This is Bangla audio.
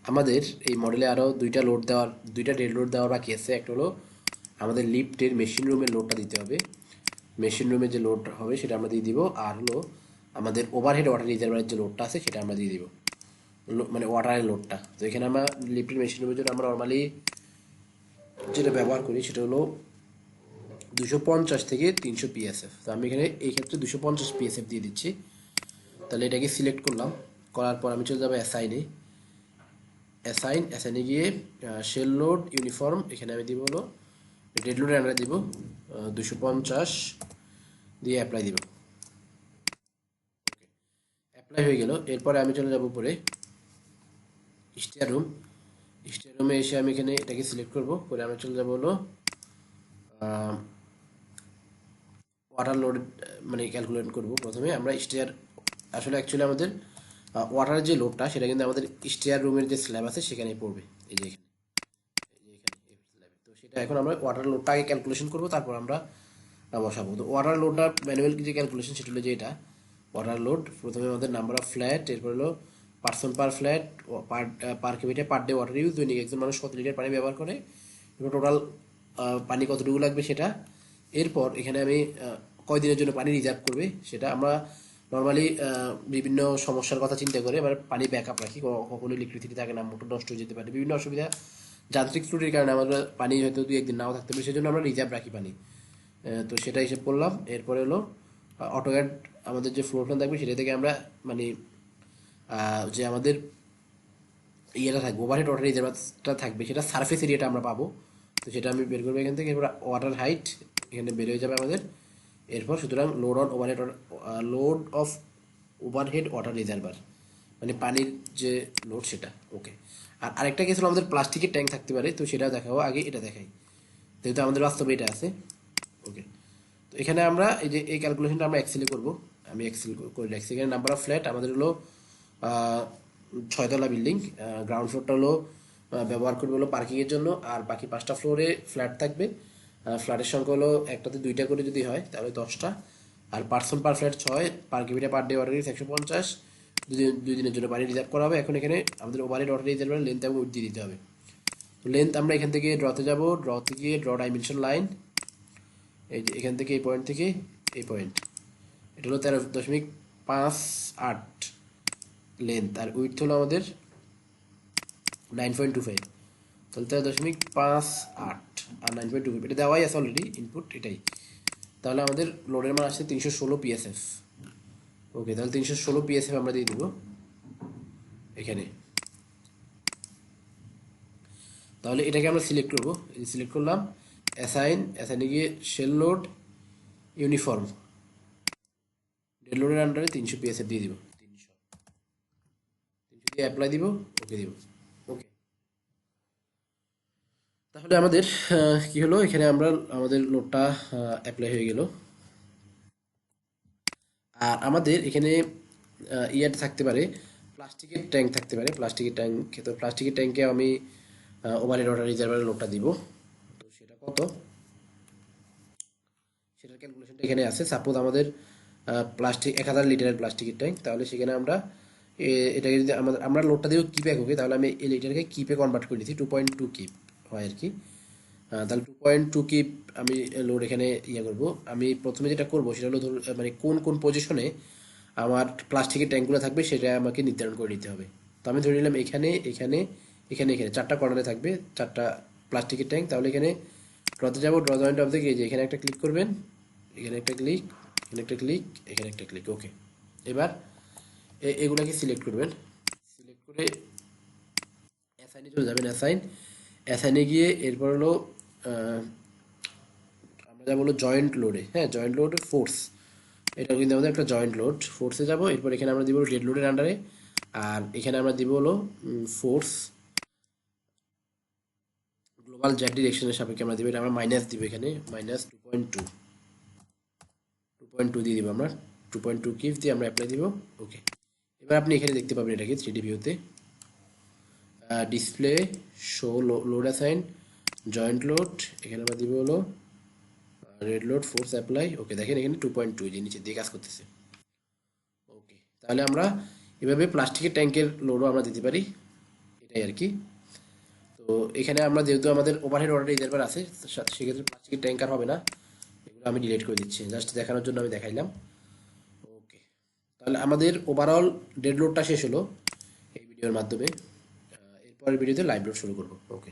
আমাদের এই মডেলে আরও দুইটা ডেড লোড দেওয়ার বাকি আছে। একটা হলো আমাদের লিফটের মেশিন রুমের লোডটা দিতে হবে, মেশিন রুমে যে লোড হবে সেটা আমরা দিয়ে দিব। আর হলো আমাদের ওভারহেড ওয়াটার রিজার্ভারের যে লোডটা আছে সেটা আমরা দিয়ে দিব, মানে ওয়াটারের লোডটা। তো এখানে আমরা লিফটের মেশিন রুমের জন্য আমরা নর্মালি যেটা ব্যবহার করি সেটা হলো 250 থেকে 300 পিএসএফ। তো আমি এখানে এই ক্ষেত্রে 250 পিএসএফ দিয়ে দিচ্ছি। তাহলে এটাকে সিলেক্ট করলাম, করার পর আমি চলে যাবো অ্যাসাইনে গিয়ে শেল লোড ইউনিফর্ম, এখানে আমি দিব হলো ডেড লোডের আন্ডারে দিব 250 দিয়ে অ্যাপ্লাই দিব। অ্যাপ্লাই হয়ে গেল। এরপরে আমি চলে যাব উপরে স্টেয়ার রুমে এসে আমি এখানে এটাকে সিলেক্ট করব, করে আমি চলে যাব হলো ওয়াটার লোড, মানে ক্যালকুলেট করব। প্রথমে আমরা আসলে অ্যাকচুয়ালি আমাদের ওয়াটারের যে লোডটা সেটা কিন্তু আমাদের স্টেয়ার রুমের যে স্ল্যাব আছে সেখানেই পড়বে, এই যে এখানে, এই স্ল্যাবে। তো সেটা এখন আমরা ওয়াটার লোডটা আগে ক্যালকুলেশন করব, তারপর আমরা বসাবো। তো ওয়াটার লোডটা ম্যানুয়াল যে ক্যালকুলেশন সেটা হলো যে এটা ওয়াটার লোড, প্রথমে আমাদের নাম্বার অফ ফ্ল্যাট, এরপর হলো পার্সন পার ফ্ল্যাট, পার kilometre per day water use, দৈনিক একজন মানুষ কত লিটার পানি ব্যবহার করে, এরপর টোটাল পানি কতটুকু লাগবে সেটা। এরপর এখানে আমি কয়দিনের জন্য পানি রিজার্ভ করবে সেটা। আমরা নর্মালি বিভিন্ন সমস্যার কথা চিন্তা করে এবার পানি ব্যাকআপ রাখি, কখনো ইলেকট্রিসিটি থাকে না, মোটর নষ্ট হয়ে যেতে পারে, বিভিন্ন অসুবিধা, যান্ত্রিক ত্রুটির কারণে আমাদের পানি হয়তো 2-1 দিন নাও থাকতে পারে, সেজন্য আমরা রিজার্ভ রাখি পানি। তো সেটা হিসেব করলাম। এরপরে হলো অটোক্যাড আমাদের যে ফ্লোর প্ল্যান থাকবে সেটা থেকে আমরা মানে যে আমাদের ইয়েটা থাকবে, ওভারহেড ওয়াটার রিজার্ভারটা থাকবে, সেটা সারফেস এরিয়াটা আমরা পাবো। তো সেটা আমি বের করবো এখান থেকে। এরপর ওয়াটার হাইট এখানে বের হয়ে যাবে আমাদের। এরপর সুতরাং load of overhead water reservoir, মানে পানির যে লোড সেটা। ওকে। আর আরেকটা কেস হলো আমাদের প্লাস্টিকের ট্যাঙ্ক থাকতে পারে, তো সেটা দেখাবো, আগে এটা দেখাই যেহেতু আমাদের বাস্তবে এটা আছে। ওকে। তো এখানে আমরা এই যে এই ক্যালকুলেশনটা আমরা এক্সেলে করব, আমি এক্সেল করে রাখছি। এখানে নাম্বার অফ ফ্ল্যাট আমাদের হলো 6 তলা বিল্ডিং, গ্রাউন্ড ফ্লোরটা হলো ব্যবহার করবে হলো পার্কিংয়ের জন্য, আর বাকি 5টা ফ্লোরে ফ্ল্যাট থাকবে। ফ্ল্যাটের সংখ্যা হলো একটাতে 2টা করে যদি হয় তাহলে 10টা। আর person per flat 6, per kilometre per day water use 150, 2 দিনের জন্য পানি রিজার্ভ করা হবে। এখন এখানে আমাদের ওভারহেড ওয়াটার রিজার্ভের লেন্থ এবং উইডথ দিয়ে দিতে হবে। তো লেন্থ আমরা এখান থেকে ড্রতে যাব, ড্রতে গিয়ে ড্র ডাইমেনশন লাইন, এই যে এখান থেকে এই পয়েন্ট থেকে এই পয়েন্ট, এটা হলো 13.58 লেন্থ, আর উইথ হলো আমাদের 9.25, তাহলে 13.58 আর 9.25, এটা দেওয়াই আছে অলরেডি ইনপুট এটাই। তাহলে আমাদের লোডের মান আসছে 316 পিএসএফ। ওকে, তাহলে 316 পিএসএফ আমরা দিয়ে দিব এখানে। তাহলে এটাকে আমরা সিলেক্ট করবো, সিলেক্ট করলাম অ্যাসাইনে গিয়ে শেল লোড ইউনিফর্ম, ডেড লোডের আন্ডারে 300 পিএসএফ দিয়ে দিব, 300 দিয়ে অ্যাপ্লাই দিব, ওকে দিব। ওকে। তাহলে আমাদের কি হলো, এখানে আমরা আমাদের লোডটা অ্যাপ্লাই হয়ে গেল। আর আমাদের এখানে ইয়ার থাকতে পারে, প্লাস্টিকের ট্যাঙ্ক থাকতে পারে, প্লাস্টিকের ট্যাঙ্ক। তো প্লাস্টিকের ট্যাঙ্কে আমি ওভারহেড ওয়াটার রিজার্ভারের লোডটা দিব। তো সেটা কত, সেটার ক্যালকুলেশনটা এখানে আছে। সাপোজ আমাদের প্লাস্টিক 1000 লিটারের প্লাস্টিকের ট্যাঙ্ক, তাহলে সেখানে আমরা এটাকে যদি আমরা লোডটা দিব কিপ এককে, তাহলে আমি এই লিটারকে কিপে কনভার্ট করে দিচ্ছি, 2.2 কিপ হয় আর কি। তাহলে 2.2 কিপ আমি লোড এখানে ইয়ে করবো। আমি প্রথমে যেটা করবো সেটা হলো মানে কোন কোন পজিশনে আমার প্লাস্টিকের ট্যাঙ্কগুলো থাকবে সেটা আমাকে নির্ধারণ করে নিতে হবে। তো আমি ধরে নিলাম এখানে এখানে এখানে এখানে 4টা কর্নারে থাকবে 4টা প্লাস্টিকের ট্যাঙ্ক। তাহলে এখানে ড্রতে যাবো, draw joint of the gauge, এখানে একটা ক্লিক করবেন, এখানে একটা ক্লিক, এখানে একটা ক্লিক, এখানে একটা ক্লিক। ওকে। এবার এগুলাকে সিলেক্ট করবেন, সিলেক্ট করে অ্যাসাইনে চলে যাবেন। অ্যাসাইনে গিয়ে এরপর হলো আমরা যা বললো জয়েন্ট লোডে, হ্যাঁ জয়েন্ট লোড ফোর্স, এটা কিন্তু আমাদের একটা জয়েন্ট লোড, ফোর্সে যাব। এরপর এখানে আমরা দিব ডেড লোডের আন্ডারে, আর এখানে আমরা দিব হলো ফোর্স গ্লোবাল জেড ডিরেকশনের সাপেক্ষে আমরা দিব, এটা আমরা মাইনাস দিব, এখানে মাইনাস 2.2 দিয়ে দিব আমরা, 2.2 কিফ দিয়ে আমরা অ্যাপ্লাই দিব। ওকে। এবার আপনি এখানে দেখতে পাবেন এটাকে 3D ভিউতে, display show load assign joint load, এখানে আমরা দিব হলো রেড লোড ফোর্স অ্যাপ্লাই। ওকে, দেখেন এখানে 2.2 যে নিচে দিয়ে কাজ করতেছে। ওকে, তাহলে আমরা এভাবে প্লাস্টিকের ট্যাঙ্কের লোডও আমরা দিতে পারি। এটাই আর কি। তো এখানে আমরা যেহেতু আমাদের ওভারহেড ওয়াটার রিজার্ভার আছে, সেক্ষেত্রে প্লাস্টিকের ট্যাঙ্কার হবে না, এগুলো আমি ডিলিট করে দিচ্ছি, জাস্ট দেখানোর জন্য আমি দেখাইলাম। ওকে, তাহলে আমাদের ওভারঅল ডেড লোডটা শেষ হলো এই ভিডিওর মাধ্যমে। এরপরের ভিডিওতে লাইভ লোড শুরু করবো। ওকে।